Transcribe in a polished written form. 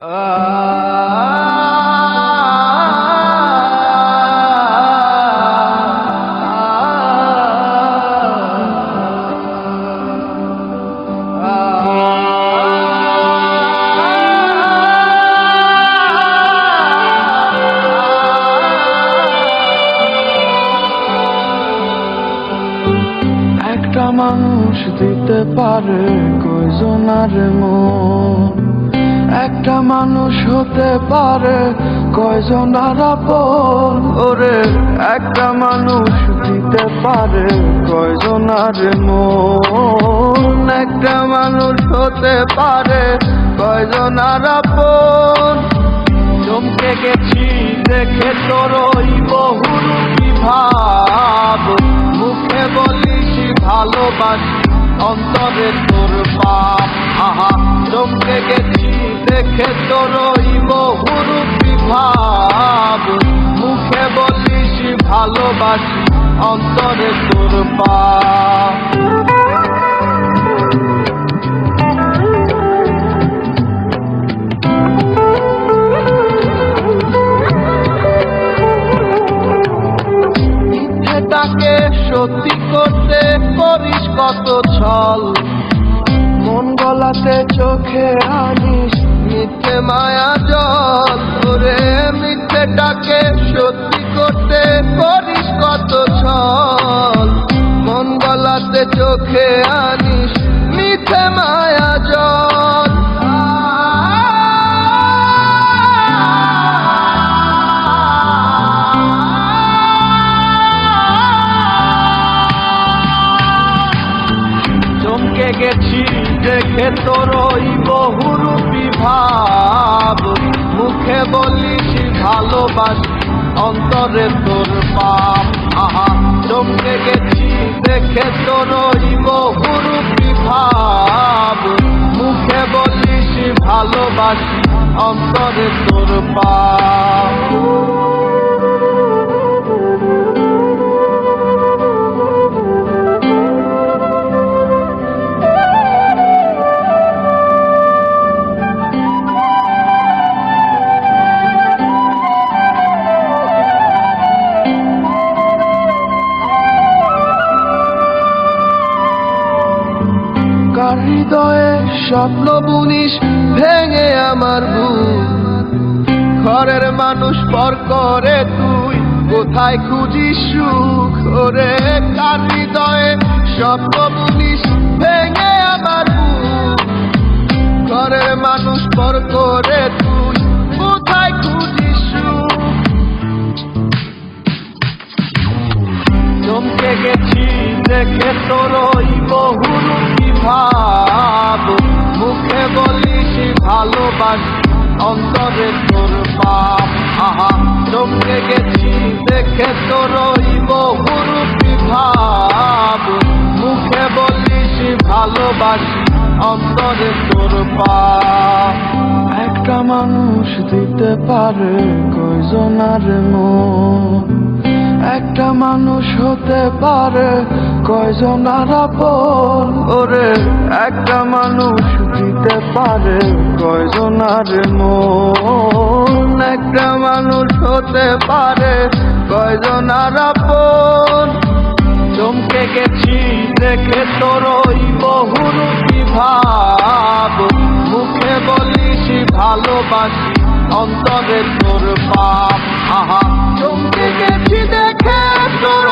একটা মানুষ দিতে পারে কয়জনার মন, একটা মানুষ হতে পারে কয়জনার আপন। ওরে একটা মানুষ দিতে পারে কয়জনার মন, একটা মানুষ হতে পারে কয়জনার আপন। চমকে গেছি দেখে তোর ওই বহুরূপী ভাব, মুখে বলিস ভালোবাসি অন্তরে তোর পাপ। আহা চমকে গেছি দেখে তোর ওই বহুরূপী ভাব, মুখে বলিস ভালোবাসি অন্তরে তোর পাপ। তাকে সত্যি করতে করিস কত ছল, মন গলাতে চোখে আনিস মিথ্যে মায়া জল। ওরে মিথ্যেটাকে সত্যি করতে করিস কত ছল, মন গলাতে চোখে আনিস মিথ্যে মায়া জল। চমকে গেছি দেখে তোর ওই বহুরূপী ভাব, মুখে বলিস ভালোবাসি অন্তরে তোর পাপ। আহা চমকে গেছি দেখে তোর ওই বহুরূপী ভাব, মুখে বলিস ভালোবাসি অন্তরে তোর পাপ। হৃদয়ে স্বপ্ন বুনিস ভেঙে আমার বুক, ঘরের মানুষ পর করে তুই কোথায় খুঁজিস সুখ। ওরে কার হৃদয়ে স্বপ্ন বুনিস ভেঙে আমার বুক, ঘরের মানুষ পর করে তুই কোথায় খুঁজিস সুখ। চমকে গেছি দেখে তোর ওই বহুরূপী ভাব, মুখে বলিস ভালোবাসি অন্তরে তোর পাপ। আহা চমকে গেছি দেখে তোর ওই বহুরূপী ভাব, মুখে বলিস ভালোবাসি অন্তরে তোর পাপ। একটা মানুষ দিতে পারে কয়জনার মন, একটা মানুষ হতে পারে কয়জনার আপন। ওরে একটা মানুষ দিতে পারে কয়জনার মন, একটা মানুষ হতে পারে কয়জনার আপন। চমকে গেছি দেখে তোর ওই বহুরূপী ভাব, মুখে বলিস ভালোবাসি অন্তরে তোর পাপ। আহা চমকে গেছি দেখে তোর